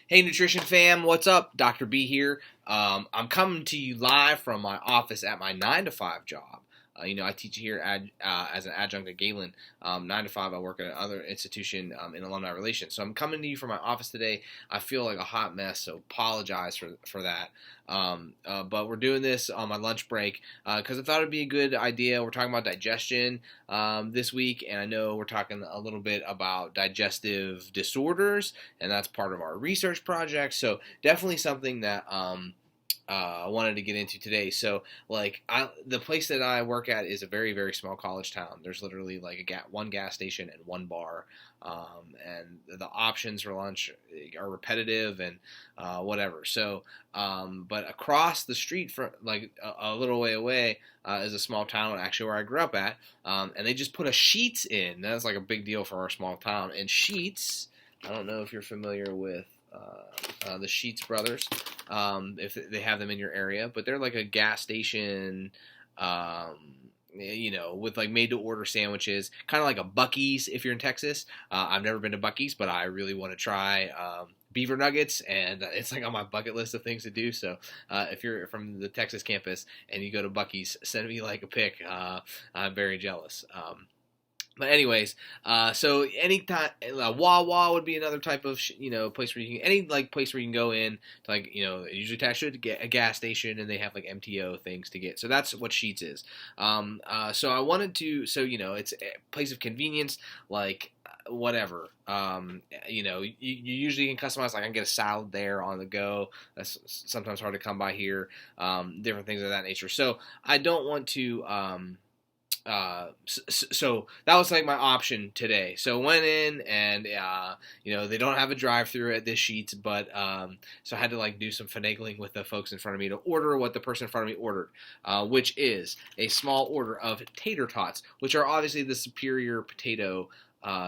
Hey, Nutrition fam, what's up? Dr. B here. I'm coming to you live from my office at my 9 to 5 job. I teach here as an adjunct at Galen. 9 to 5, I work at another institution in alumni relations. So I'm coming to you from my office today. I feel like a hot mess, so apologize for that. But we're doing this on my lunch break because I thought it'd be a good idea. We're talking about digestion this week, and I know we're talking a little bit about digestive disorders, and that's part of our research project. So definitely something that I wanted to get into today. So, the place that I work at is a very, very small college town. There's literally like one gas station and one bar, and the options for lunch are repetitive and whatever. So, but across the street from like a little way away is a small town, actually where I grew up at, and they just put a sheetz in. That's like a big deal for our small town. And sheetz, I don't know if you're familiar with the Sheetz brothers, if they have them in your area, but they're like a gas station, with like made to order sandwiches, kind of like a Buc-ee's if you're in Texas. I've never been to Buc-ee's, but I really want to try beaver nuggets, and it's like on my bucket list of things to do. So if you're from the Texas campus and you go to Buc-ee's, send me like a pic. I'm very jealous. But anyways, so anytime Wawa would be another type of place where you can place where you can go in to usually attached to a gas station, and they have like MTO things to get. So that's what Sheetz is. So I wanted to it's a place of convenience, like whatever. You usually can customize. Like I can get a salad there on the go. That's sometimes hard to come by here. Different things of that nature. So I don't want to. So that was like my option today. So went in and they don't have a drive-through at this Sheetz, but so I had to like do some finagling with the folks in front of me to order what the person in front of me ordered, which is a small order of tater tots, which are obviously the superior potato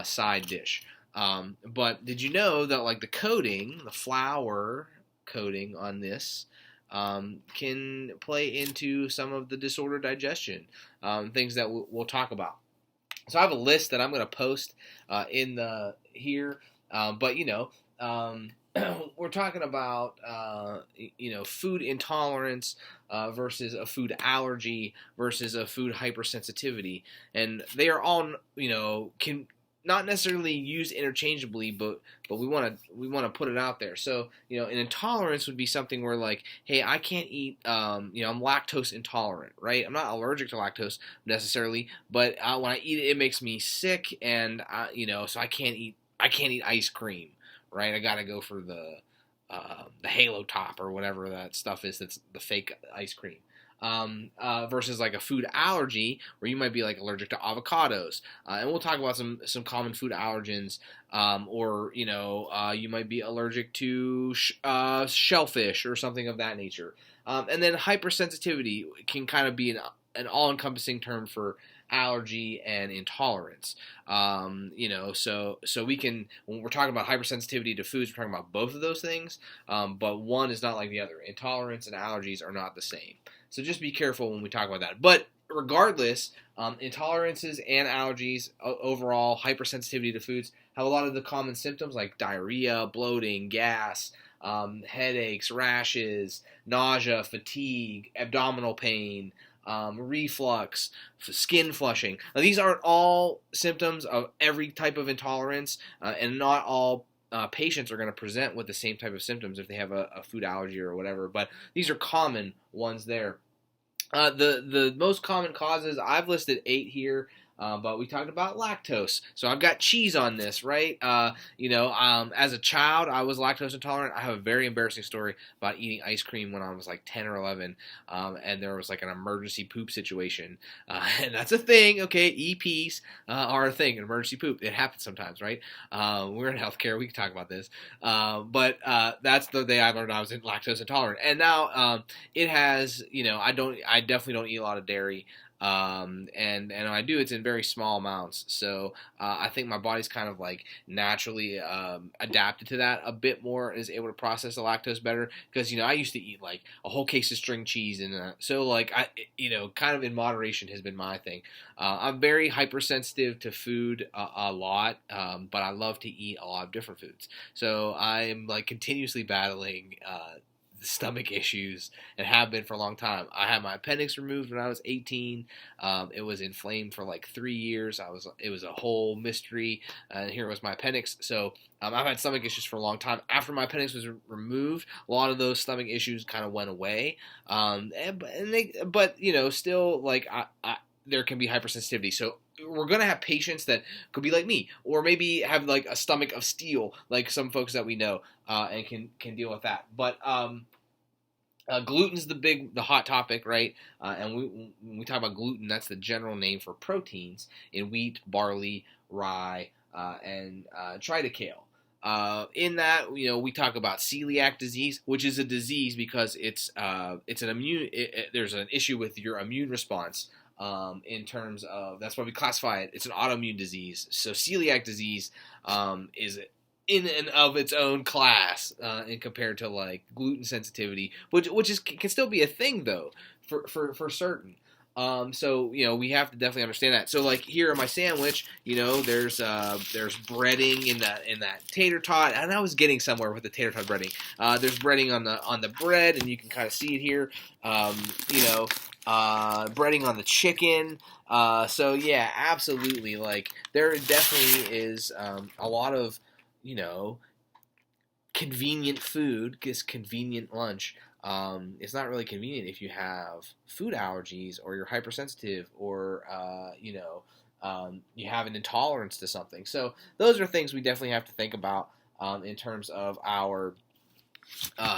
side dish. But did you know that like the flour coating on this can play into some of the disordered digestion, things that we'll talk about. So I have a list that I'm going to post in the here, but we're talking about food intolerance versus a food allergy versus a food hypersensitivity, and they are all can not necessarily used interchangeably, but we want to put it out there. So an intolerance would be something where like, hey, I can't eat. I'm lactose intolerant, right? I'm not allergic to lactose necessarily, but when I eat it, it makes me sick, and so I can't eat ice cream, right? I gotta go for the Halo Top or whatever that stuff is. That's the fake ice cream. Versus like a food allergy where you might be like allergic to avocados, and we'll talk about some common food allergens, or you might be allergic to shellfish or something of that nature, and then hypersensitivity can kind of be an all-encompassing term for allergy and intolerance. So we can, when we're talking about hypersensitivity to foods, we're talking about both of those things, but one is not like the other. Intolerance and allergies are not the same. So just be careful when we talk about that. But regardless, intolerances and allergies, overall hypersensitivity to foods, have a lot of the common symptoms like diarrhea, bloating, gas, headaches, rashes, nausea, fatigue, abdominal pain, reflux, skin flushing. Now, these aren't all symptoms of every type of intolerance, and not all patients are going to present with the same type of symptoms if they have a food allergy or whatever, but these are common ones there. The most common causes, I've listed 8 here, but we talked about lactose. So I've got cheese on this, right? As a child, I was lactose intolerant. I have a very embarrassing story about eating ice cream when I was like 10 or 11, and there was like an emergency poop situation. And that's a thing, okay? EPs are a thing, an emergency poop. It happens sometimes, right? We're in healthcare. We can talk about this. But that's the day I learned I was lactose intolerant. And now it has, I definitely don't eat a lot of dairy. And when I do, it's in very small amounts. So I think my body's kind of like naturally adapted to that a bit more, is able to process the lactose better. Because I used to eat like a whole case of string cheese, and so like kind of in moderation has been my thing. I'm very hypersensitive to food a lot, but I love to eat a lot of different foods. So I'm like continuously battling stomach issues, and have been for a long time. I had my appendix removed when I was 18. It was inflamed for like 3 years. It was a whole mystery, and here was my appendix. So I've had stomach issues for a long time. After my appendix was removed, a lot of those stomach issues kind of went away. But still like there can be hypersensitivity. So we're going to have patients that could be like me, or maybe have like a stomach of steel, like some folks that we know, and can deal with that. But gluten's the hot topic, right? And when we talk about gluten, that's the general name for proteins in wheat, barley, rye, and triticale. In that, we talk about celiac disease, which is a disease because it's an immune. There's an issue with your immune response. In terms of, that's why we classify it. It's an autoimmune disease. So celiac disease is in and of its own class, and compared to like gluten sensitivity, which can still be a thing though for certain. So we have to definitely understand that. So like here in my sandwich, there's breading in that tater tot, and I was getting somewhere with the tater tot breading. There's breading on the bread, and you can kind of see it here. Breading on the chicken. So yeah, absolutely. Like there definitely is a lot of convenient food, because convenient lunch. It's not really convenient if you have food allergies, or you're hypersensitive, or you have an intolerance to something. So those are things we definitely have to think about in terms of our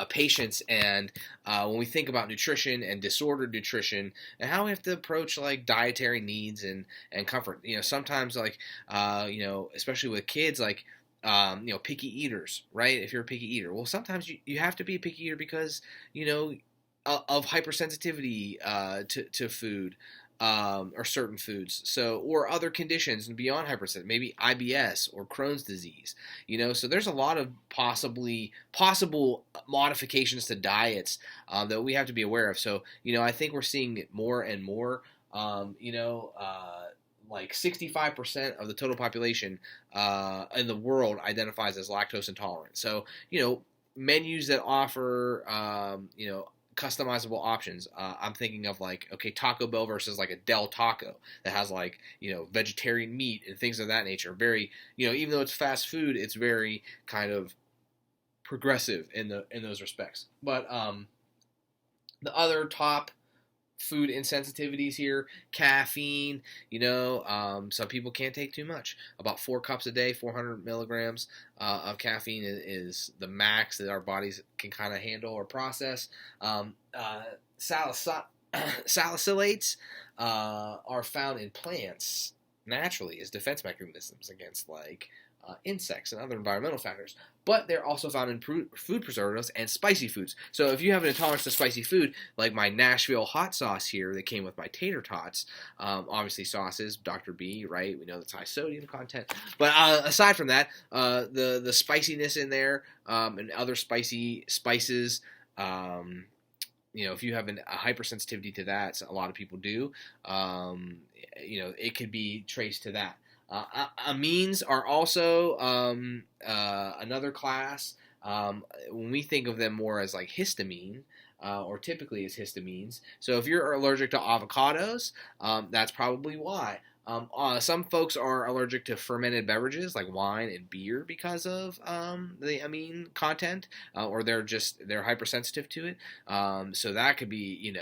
patients, and when we think about nutrition and disordered nutrition, and how we have to approach like dietary needs and comfort. Sometimes like especially with kids, like picky eaters, right? If you're a picky eater, well, sometimes you have to be a picky eater because of hypersensitivity to food. Or certain foods, or other conditions beyond hypersensitivity, maybe IBS or Crohn's disease. So there's a lot of possible modifications to diets that we have to be aware of. So I think we're seeing it more and more. Like 65% of the total population in the world identifies as lactose intolerant. So menus that offer customizable options. I'm thinking of like, Taco Bell versus like a Del Taco that has like, vegetarian meat and things of that nature. Very, even though it's fast food, it's very kind of progressive in those respects. But the other top food insensitivities here, caffeine. Some people can't take too much. About 4 cups a day, 400 milligrams of caffeine is the max that our bodies can kind of handle or process. Salicylates are found in plants naturally as defense mechanisms against like insects and other environmental factors, but they're also found in food preservatives and spicy foods. So if you have an intolerance to spicy food, like my Nashville hot sauce here that came with my tater tots, obviously sauces, Dr. B, right? We know that's high sodium content. But aside from that, the spiciness in there and other spicy spices, if you have a hypersensitivity to that, a lot of people do, it could be traced to that. Amines are also another class. When we think of them more as like histamine, or typically as histamines. So if you're allergic to avocados, that's probably why. Some folks are allergic to fermented beverages like wine and beer because of the amine content, or they're hypersensitive to it. So that could be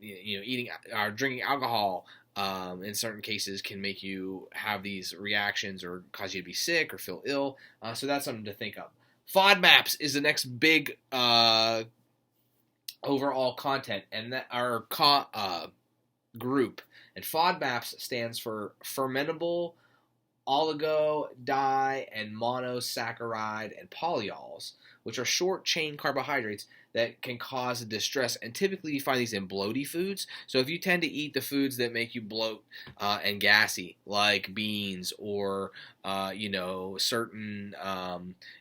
eating or drinking alcohol. In certain cases can make you have these reactions or cause you to be sick or feel ill. So that's something to think of. FODMAPs is the next big overall content, and that our group. And FODMAPs stands for fermentable oligo, di, and monosaccharide and polyols, which are short-chain carbohydrates that can cause distress. And typically you find these in bloaty foods. So if you tend to eat the foods that make you bloat and gassy, like beans or certain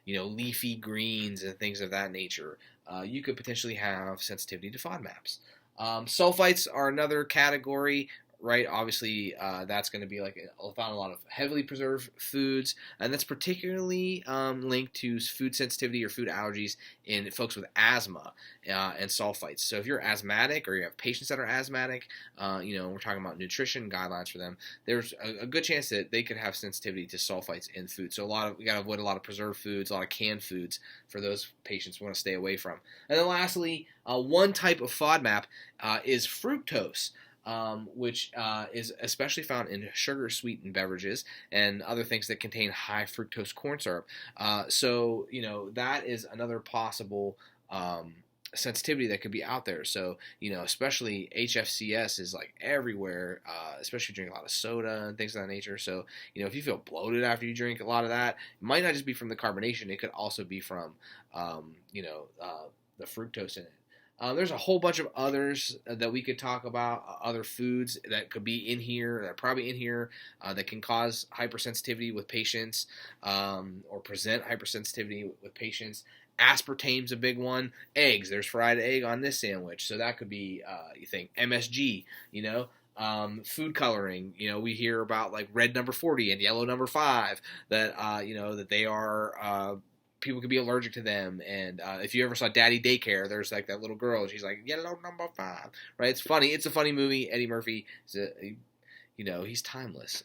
leafy greens and things of that nature, you could potentially have sensitivity to FODMAPs. Sulfites are another category, right? Obviously, that's going to be like found a lot of heavily preserved foods, and that's particularly linked to food sensitivity or food allergies in folks with asthma and sulfites. So if you're asthmatic or you have patients that are asthmatic, we're talking about nutrition guidelines for them, there's a good chance that they could have sensitivity to sulfites in food. So we got to avoid a lot of preserved foods, a lot of canned foods for those patients we want to stay away from. And then lastly, one type of FODMAP is fructose. Which is especially found in sugar-sweetened beverages and other things that contain high fructose corn syrup. So that is another possible sensitivity that could be out there. So, especially HFCS is like everywhere, especially if you drink a lot of soda and things of that nature. So, if you feel bloated after you drink a lot of that, it might not just be from the carbonation, it could also be from, the fructose in it. There's a whole bunch of others that we could talk about, other foods that could be in here, that are probably in here, that can cause hypersensitivity with patients or present hypersensitivity with patients. Aspartame's a big one. Eggs. There's fried egg on this sandwich. So that could be, you think, MSG, food coloring. We hear about like red number 40 and yellow number 5 that, that they are people could be allergic to them. And if you ever saw Daddy Daycare, there's like that little girl. She's like, yellow number 5, right? It's funny. It's a funny movie. Eddie Murphy, he's timeless.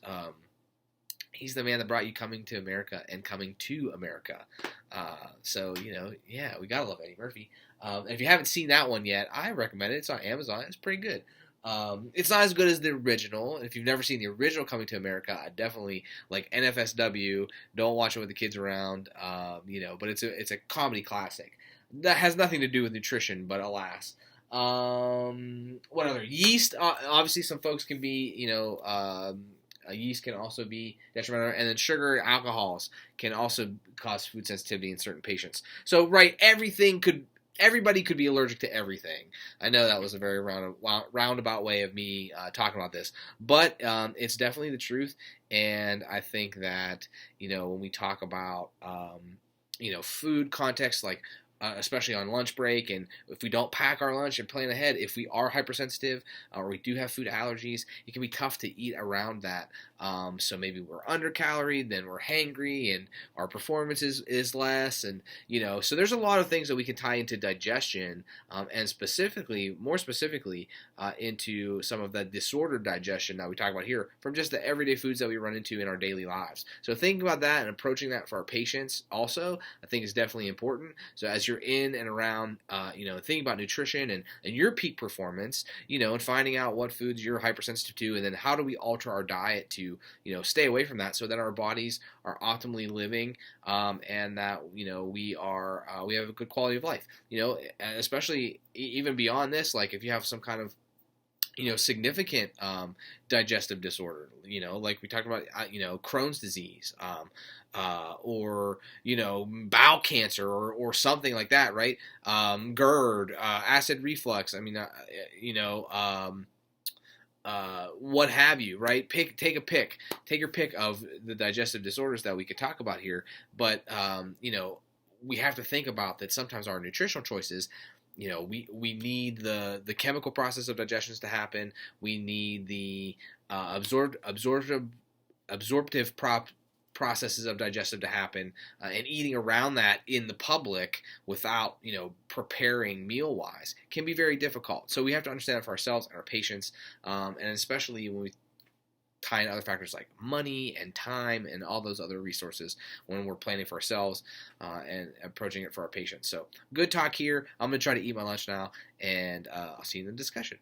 He's the man that brought you Coming to America and Coming to America. We gotta love Eddie Murphy. And if you haven't seen that one yet, I recommend it. It's on Amazon. It's pretty good. It's not as good as the original. If you've never seen the original Coming to America, I definitely like NFSW. Don't watch it with the kids around, but it's a comedy classic. That has nothing to do with nutrition, but alas. What other? Yeast. Obviously, some folks can be, yeast can also be detrimental, and then sugar, alcohols can also cause food sensitivity in certain patients. So, right, everybody could be allergic to everything. I know that was a very roundabout way of me talking about this, but it's definitely the truth. And I think that, when we talk about, food context, like especially on lunch break, and if we don't pack our lunch and plan ahead, if we are hypersensitive or we do have food allergies, it can be tough to eat around that. So maybe we're undercaloried, then we're hangry, and our performance is less, and so there's a lot of things that we can tie into digestion, and more specifically, into some of the disordered digestion that we talk about here from just the everyday foods that we run into in our daily lives. So thinking about that and approaching that for our patients also, I think is definitely important. So as you're in and around, thinking about nutrition and your peak performance, and finding out what foods you're hypersensitive to, and then how do we alter our diet to, stay away from that so that our bodies are optimally living, and that, we have a good quality of life, especially even beyond this, like if you have some kind of, significant digestive disorder, like we talked about, Crohn's disease, or bowel cancer or something like that, right? GERD, acid reflux. I mean, what have you, right? Take your pick of the digestive disorders that we could talk about here. But we have to think about that sometimes our nutritional choices, we need the chemical process of digestion to happen. We need the absorptive processes of digestive to happen, and eating around that in the public without, preparing meal-wise can be very difficult. So we have to understand it for ourselves and our patients, and especially when we tie in other factors like money and time and all those other resources when we're planning for ourselves and approaching it for our patients. So good talk here. I'm going to try to eat my lunch now, and I'll see you in the discussion.